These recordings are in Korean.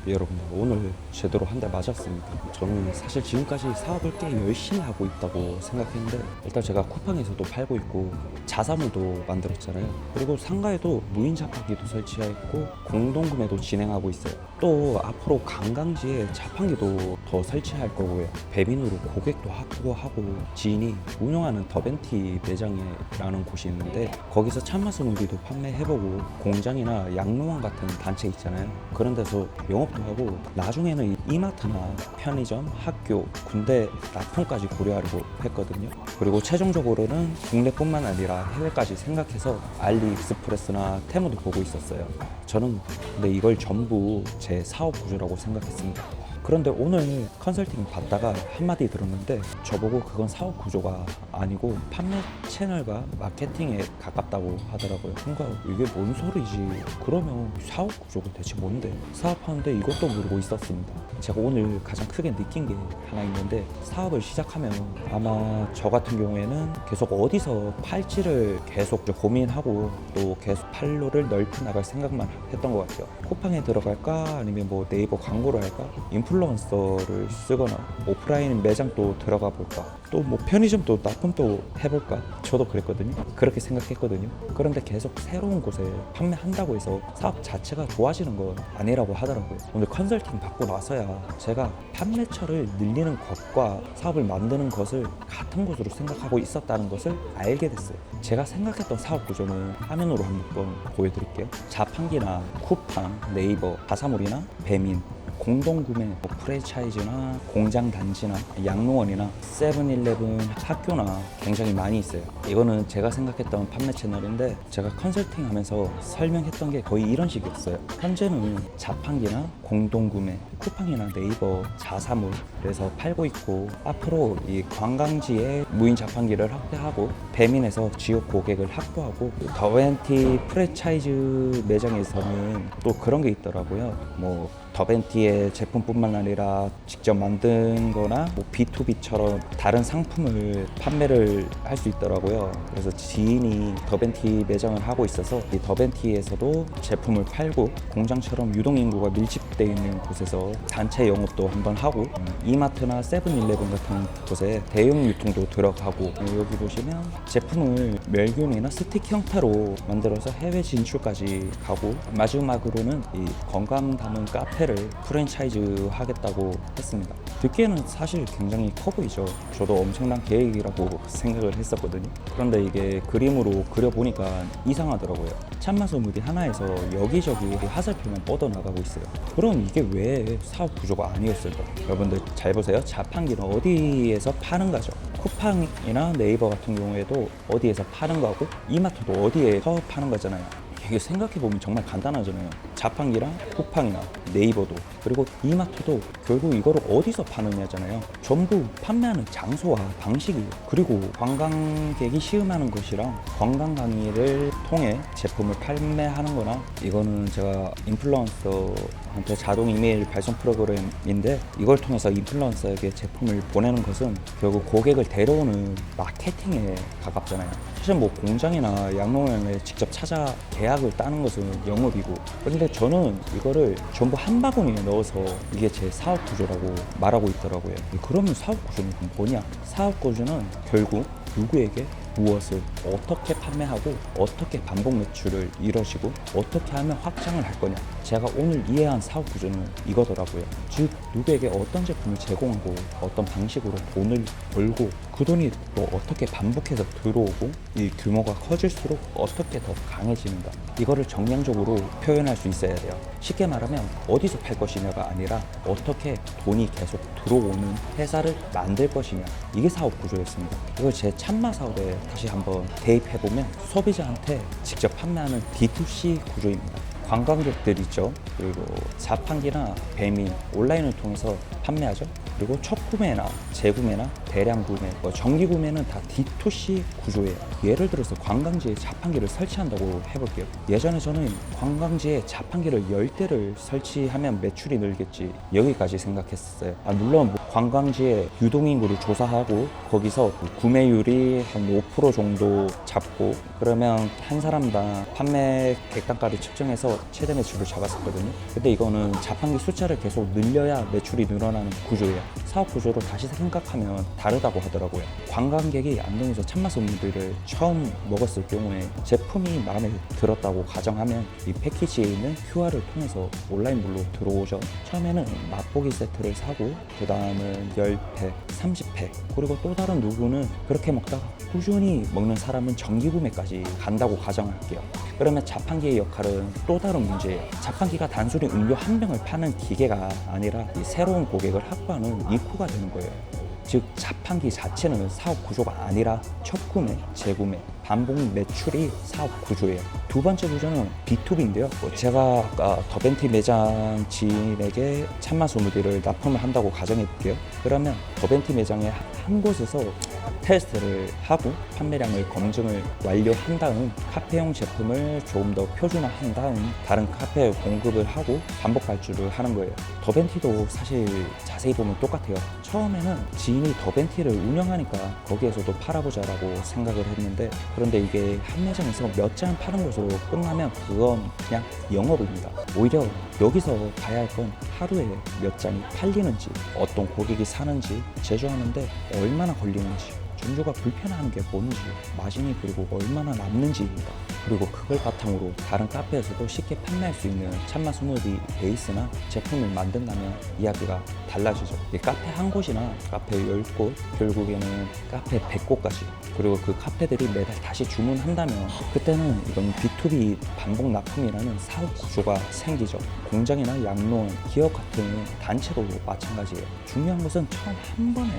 여러분들 오늘 제대로 한 대 맞았습니다. 저는 사실 지금까지 사업을 꽤 열심히 하고 있다고 생각했는데 일단 제가 쿠팡에서도 팔고 있고 자사몰도 만들었잖아요. 그리고 상가에도 무인 자판기도 설치했고 공동구매도 진행하고 있어요. 또 앞으로 관광지에 자판기도 더 설치할 거고요. 배민으로 고객도 확보하고 지인이 운영하는 더벤티 매장이라는 곳이 있는데 거기서 참맛 우리도 판매해보고 공장이나 양로원 같은 단체 있잖아요. 그런 데서 영업도 하고 나중에는 이마트나 편의점, 학교, 군대 납품까지 고려하려고 했거든요. 그리고 최종적으로는 국내뿐만 아니라 해외까지 생각해서 알리익스프레스나 테무도 보고 있었어요. 저는 근데 이걸 전부 제 사업 구조라고 생각했습니다. 그런데 오늘 컨설팅 받다가 한마디 들었는데 저보고 그건 사업 구조가 아니고 판매 채널과 마케팅에 가깝다고 하더라고요. 뭔가 이게 뭔 소리지? 그러면 사업 구조가 대체 뭔데? 사업하는데 이것도 모르고 있었습니다. 제가 오늘 가장 크게 느낀 게 하나 있는데 사업을 시작하면 아마 저 같은 경우에는 계속 어디서 팔지를 계속 고민하고 또 계속 판로를 넓혀 나갈 생각만 했던 것 같아요. 쿠팡에 들어갈까 아니면 뭐 네이버 광고를 할까? 인플루언서를 쓰거나 오프라인 매장도 들어가 볼까? 또 뭐 편의점도 납품도 해볼까? 저도 그랬거든요. 그렇게 생각했거든요. 그런데 계속 새로운 곳에 판매한다고 해서 사업 자체가 좋아지는 건 아니라고 하더라고요. 오늘 컨설팅 받고 나서야 제가 판매처를 늘리는 것과 사업을 만드는 것을 같은 것으로 생각하고 있었다는 것을 알게 됐어요. 제가 생각했던 사업 구조는 화면으로 한번 보여드릴게요. 자판기나 쿠팡, 네이버, 가사몰이나 배민 공동구매, 프랜차이즈나 공장 단지나 양로원이나 세븐일레븐 학교나 굉장히 많이 있어요. 이거는 제가 생각했던 판매 채널인데 제가 컨설팅 하면서 설명했던 게 거의 이런 식이었어요. 현재는 자판기나 공동구매, 쿠팡이나 네이버, 자사몰에서 팔고 있고 앞으로 이 관광지에 무인 자판기를 확대하고 배민에서 지역 고객을 확보하고 더벤티 프랜차이즈 매장에서는 또 그런 게 있더라고요. 뭐 더벤티의 제품뿐만 아니라 직접 만든 거나 뭐 B2B처럼 다른 상품을 판매를 할 수 있더라고요. 그래서 지인이 더벤티 매장을 하고 있어서 이 더벤티에서도 제품을 팔고 공장처럼 유동인구가 밀집되어 있는 곳에서 단체 영업도 한번 하고 이마트나 세븐일레븐 같은 곳에 대형 유통도 들어가고 여기 보시면 제품을 멸균이나 스틱 형태로 만들어서 해외 진출까지 가고 마지막으로는 이 건강 담은 카페를 프랜차이즈 하겠다고 했습니다. 듣기에는 사실 굉장히 커 보이죠. 저도 엄청난 계획이라고 생각을 했었거든요. 그런데 이게 그림으로 그려보니까 이상하더라고요. 참맛소무디 하나에서 여기저기 화살표만 뻗어나가고 있어요. 그럼 이게 왜 사업 구조가 아니었을까? 여러분들 잘 보세요. 자판기는 어디에서 파는 거죠? 쿠팡이나 네이버 같은 경우에도 어디에서 파는 거고 이마트도 어디에서 파는 거잖아요. 이게 생각해보면 정말 간단하잖아요. 자판기랑 쿠팡이나 네이버도 그리고 이마트도 결국 이거를 어디서 파느냐잖아요. 전부 판매하는 장소와 방식이 그리고 관광객이 시음하는 것이랑 관광 강의를 통해 제품을 판매하는 거나 이거는 제가 인플루언서한테 자동 이메일 발송 프로그램인데 이걸 통해서 인플루언서에게 제품을 보내는 것은 결국 고객을 데려오는 마케팅에 가깝잖아요. 사실 뭐 공장이나 양로원에 직접 찾아 계약을 따는 것은 영업이고 그런데 저는 이거를 전부 한 바구니에 넣어서 이게 제 사업 구조라고 말하고 있더라고요. 그러면 사업 구조는 뭐냐? 사업 구조는 결국 누구에게 무엇을 어떻게 판매하고 어떻게 반복 매출을 이뤄지고 어떻게 하면 확장을 할 거냐. 제가 오늘 이해한 사업 구조는 이거더라고요. 즉 누구에게 어떤 제품을 제공하고 어떤 방식으로 돈을 벌고 그 돈이 또 어떻게 반복해서 들어오고 이 규모가 커질수록 어떻게 더 강해지는가. 이거를 정량적으로 표현할 수 있어야 돼요. 쉽게 말하면 어디서 팔 것이냐가 아니라 어떻게 돈이 계속 들어오는 회사를 만들 것이냐. 이게 사업 구조였습니다. 이걸 제 참마 사업에 다시 한번 대입해보면 소비자한테 직접 판매하는 D2C 구조입니다. 관광객들 있죠. 그리고 자판기나 배민, 온라인을 통해서 판매하죠. 그리고 첫 구매나 재구매나 대량 구매, 정기 구매는 다 D2C 구조예요. 예를 들어서 관광지에 자판기를 설치한다고 해볼게요. 예전에 저는 관광지에 자판기를 10대를 설치하면 매출이 늘겠지, 여기까지 생각했었어요. 물론 관광지에 유동인구를 조사하고 거기서 구매율이 한 5% 정도 잡고, 그러면 한 사람당 판매 객단가를 측정해서 최대 매출을 잡았었거든요. 근데 이거는 자판기 숫자를 계속 늘려야 매출이 늘어나는 구조예요. 사업 구조를 다시 생각하면 다르다고 하더라고요. 관광객이 안동에서 참맛소문들을 처음 먹었을 경우에 제품이 마음에 들었다고 가정하면 이 패키지에 있는 QR을 통해서 온라인물로 들어오죠. 처음에는 맛보기 세트를 사고, 그 다음은 10팩, 30팩, 그리고 또 다른 누구는 그렇게 먹다가 꾸준히 먹는 사람은 정기 구매까지 간다고 가정할게요. 그러면 자판기의 역할은 또 다른 문제예요. 자판기가 단순히 음료 한 병을 파는 기계가 아니라 이 새로운 고객을 확보하는 입구가 되는 거예요. 즉 자판기 자체는 사업 구조가 아니라 첫 구매, 재구매, 반복 매출이 사업 구조예요. 두 번째 구조는 B2B인데요. 제가 아까 더벤티 매장 지인에게 참맛 스무디를 납품을 한다고 가정해 볼게요. 그러면 더벤티 매장의 한 곳에서 테스트를 하고 판매량을 검증을 완료한 다음 카페용 제품을 조금 더 표준화한 다음 다른 카페에 공급을 하고 반복 발주를 하는 거예요. 더벤티도 사실 자세히 보면 똑같아요. 처음에는 지인이 더벤티를 운영하니까 거기에서도 팔아보자라고 생각을 했는데, 그런데 이게 한 매장에서 몇 잔 파는 것으로 끝나면 그건 그냥 영업입니다. 오히려 여기서 봐야 할 건 하루에 몇 잔이 팔리는지, 어떤 고객이 사는지, 제조하는데 얼마나 걸리는지, 전주가 불편한 게 뭔지, 마진이 그리고 얼마나 남는지입니다. 그리고 그걸 바탕으로 다른 카페에서도 쉽게 판매할 수 있는 참맛 스무디 베이스나 제품을 만든다면 이야기가 달라지죠. 카페 한 곳이나 카페 10곳, 결국에는 카페 100곳까지, 그리고 그 카페들이 매달 다시 주문한다면 그때는 이건 B2B 반복 납품이라는 사업 구조가 생기죠. 공장이나 양로원, 기업 같은 단체도 마찬가지예요. 중요한 것은 처음 한 번에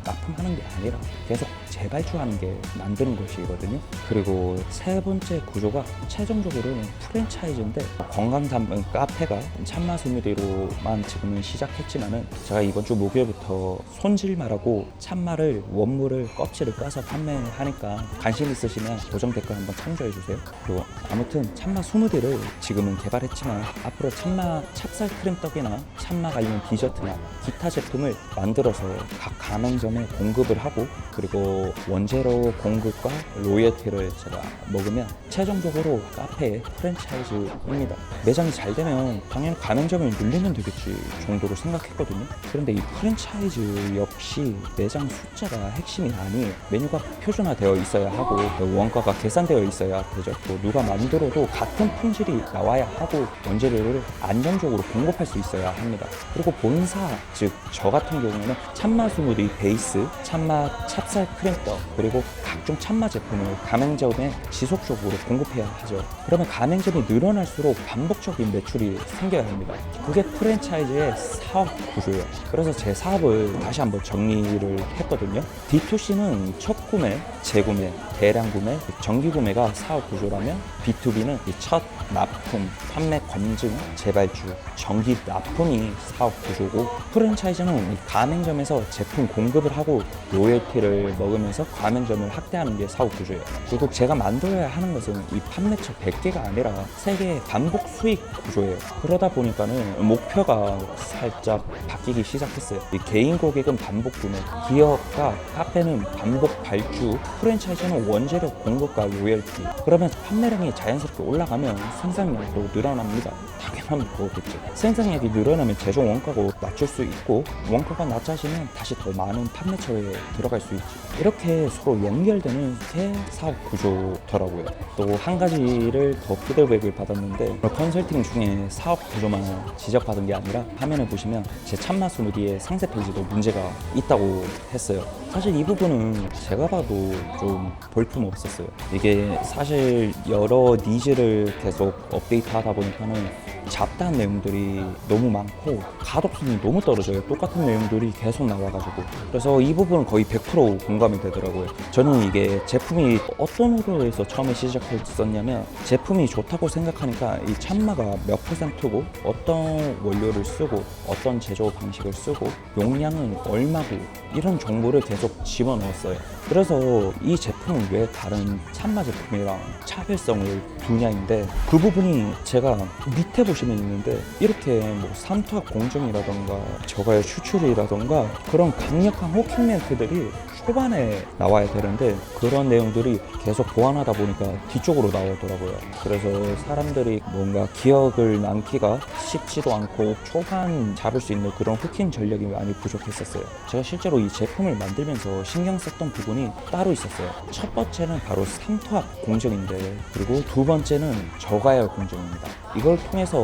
납품하는 게 아니라 계속 재발주하는 게 만드는 것이거든요. 그리고 세 번째 구조가 최종적으로는 프랜차이즈인데, 건강 담은 카페가 참맛 스무디로만 지금은 시작했지만은 제가 이번 주 목요일부터 손질말하고 참맛을 원물을 껍질을 까서 판매하니까 관심 있으시면 고정 댓글 한번 참조해 주세요. 그리고 아무튼 참맛 스무디를 지금은 개발했지만 앞으로 참맛 찹쌀 크림떡이나 참맛 관련 디저트나 기타 제품을 만들어서 각 가맹점에 공급을 하고, 그리고 원재료 공급과 로열티를 제가 먹으면 최종적으로 카페의 프랜차이즈입니다. 매장이 잘 되면 당연히 가맹점을 늘리면 되겠지 정도로 생각했거든요. 그런데 이 프랜차이즈 역시 매장 숫자가 핵심이 아니에요. 메뉴가 표준화되어 있어야 하고 원가가 계산되어 있어야 되죠. 또 누가 만들어도 같은 품질이 나와야 하고 원재료를 안정적으로 공급할 수 있어야 합니다. 그리고 본사, 즉 저 같은 경우에는 참맛 스무디 베이스, 참맛 찹쌀 크림떡, 그리고 각종 참맛 제품을 가맹점에 지속적으로 공급해야 하죠. 그러면 가맹점이 늘어날수록 반복적인 매출이 생겨야 합니다. 그게 프랜차이즈의 사업 구조예요. 그래서 제 사업을 다시 한번 정리를 했거든요. D2C는 첫 구매, 재구매, 대량 구매, 정기 구매가 사업 구조라면 B2B는 첫 납품, 판매 검증, 재발주, 정기 납품이 사업 구조고, 프랜차이즈는 가맹점에서 제품 공급을 하고 로열티를 먹으면서 가맹점을 확대하는 게 사업 구조예요. 그리고 제가 만들어야 하는 것은 이 판매처 100개가 아니라 3개의 반복 수익 구조예요. 그러다 보니까는 목표가 살짝 바뀌기 시작했어요. 이 개인 고객은 반복 구매, 기업과 카페는 반복 발주, 프랜차이즈는 원재료 공급과 로열티. 그러면 판매량이 자연스럽게 올라가면 생산량도 늘어납니다. 당연한 거겠죠. 생산량이 늘어나면 제조 원가가 낮출 수 있고, 원가가 낮아지면 다시 더 많은 판매처에 들어갈 수 있지. 이렇게 서로 연결되는 게 사업 구조더라고요. 또 한 가지를 더 피드백을 받았는데, 컨설팅 중에 사업 구조만 지적받은 게 아니라 화면을 보시면 제 참맛 스무디의 상세 페이지도 문제가 있다고 했어요. 사실 이 부분은 제가 봐도 좀 볼품 없었어요. 이게 사실 여러 니즈를 계속 업데이트하다 보니까는 잡다한 내용들이 너무 많고 가독성이 너무 떨어져요. 똑같은 내용들이 계속 나와가지고. 그래서 이 부분은 거의 100% 공감이 되더라고요. 저는 이게 제품이 어떤 호로에서 처음에 시작했었냐면, 제품이 좋다고 생각하니까 이 참마가 몇 %고 어떤 원료를 쓰고 어떤 제조 방식을 쓰고 용량은 얼마고 이런 정보를 계속 집어넣었어요. 그래서 이 제품은 왜 다른 참마 제품이랑 차별성을 두냐인데, 그 부분이 제가 밑에 보시면 있는데, 이렇게 뭐 삼투압 공정이라던가 저가의 추출이라던가 그런 강력한 호킹 멘트들이 초반에 나와야 되는데, 그런 내용들이 계속 보완하다 보니까 뒤쪽으로 나오더라고요. 그래서 사람들이 뭔가 기억을 남기가 쉽지도 않고 초반 잡을 수 있는 그런 후킹 전략이 많이 부족했었어요. 제가 실제로 이 제품을 만들면서 신경 썼던 부분이 따로 있었어요. 첫 번째는 바로 삼투압 공정인데, 그리고 두 번째는 저가열 공정입니다. 이걸 통해서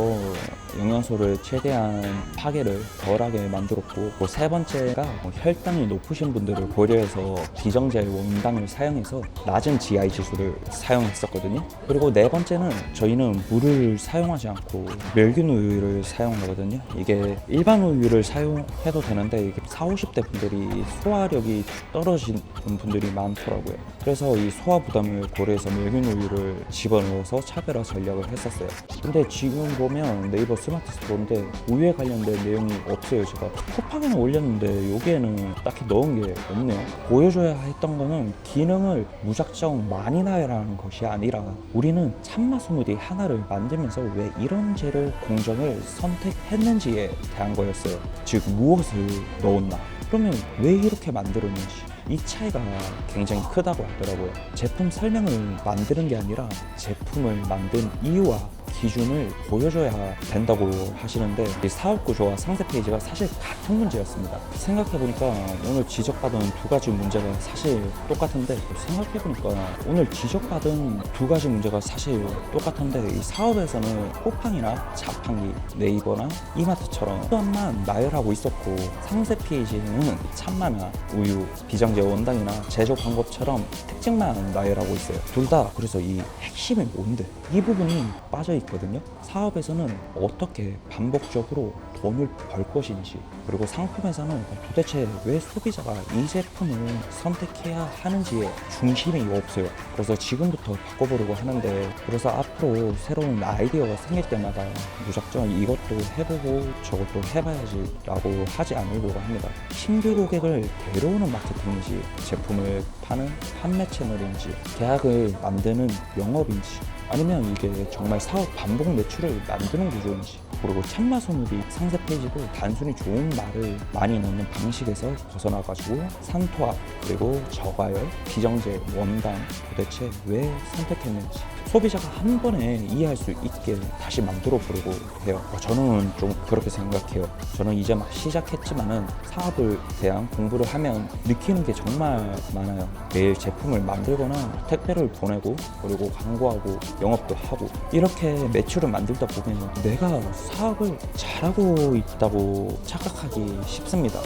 영양소를 최대한 파괴를 덜하게 만들었고, 그 세 번째가 혈당이 높으신 분들을 고려해서 비정제 원당을 사용해서 낮은 GI 지수를 사용했었거든요. 그리고 네 번째는 저희는 물을 사용하지 않고 멸균 우유를 사용하거든요. 이게 일반 우유를 사용해도 되는데, 이게 40, 50대 분들이 소화력이 떨어지는 분들이 많더라고요. 그래서 이 소화 부담을 고려해서 멸균 우유를 집어넣어서 차별화 전략을 했었어요. 근데 지금 보면 네이버 스마트 스토어인데 우유에 관련된 내용이 없어요. 제가 쿠팡에는 올렸는데 여기에는 딱히 넣은 게 없네요. 보여줘야 했던 거는 기능을 무작정 많이 나열하는 것이 아니라, 우리는 참마 스무디 하나를 만들면서 왜 이런 재료 공정을 선택했는지에 대한 거였어요. 즉 무엇을 넣었나, 그러면 왜 이렇게 만들었는지, 이 차이가 굉장히 크다고 하더라고요. 제품 설명을 만드는 게 아니라 제품을 만든 이유와 기준을 보여줘야 된다고 하시는데, 이 사업 구조와 상세 페이지가 사실 같은 문제였습니다. 생각해보니까 오늘 지적받은 두 가지 문제가 사실 똑같은데, 생각해보니까 오늘 지적받은 두 가지 문제가 사실 똑같은데, 이 사업에서는 쿠팡이나 자판기, 네이버나 이마트처럼 또한만 나열하고 있었고, 상세 페이지는 참마나 우유, 비정제 원당이나 제조 방법처럼 특징만 나열하고 있어요. 둘 다. 그래서 이 핵심이 뭔데? 이 부분이 빠져 있거든요. 사업에서는 어떻게 반복적으로 돈을 벌 것인지, 그리고 상품에서는 도대체 왜 소비자가 이 제품을 선택해야 하는지에 중심이 없어요. 그래서 지금부터 바꿔보려고 하는데, 그래서 앞으로 새로운 아이디어가 생길 때마다 무작정 이것도 해보고 저것도 해봐야지 라고 하지 않으려고 합니다. 신규 고객을 데려오는 마케팅인지, 제품을 파는 판매 채널인지, 계약을 만드는 영업인지, 아니면 이게 정말 사업 반복 매출을 만드는 구조인지, 그리고 참마 스무디 상세 페이지도 단순히 좋은 말을 많이 넣는 방식에서 벗어나가지고 산토압, 그리고 저가열, 비정제, 원당 도대체 왜 선택했는지 소비자가 한 번에 이해할 수 있게 다시 만들어 보려고 해요. 저는 좀 그렇게 생각해요. 저는 이제 막 시작했지만은 사업을 대한 공부를 하면 느끼는 게 정말 많아요. 매일 제품을 만들거나 택배를 보내고, 그리고 광고하고 영업도 하고, 이렇게 매출을 만들다 보면 내가 사업을 잘하고 있다고 착각하기 쉽습니다.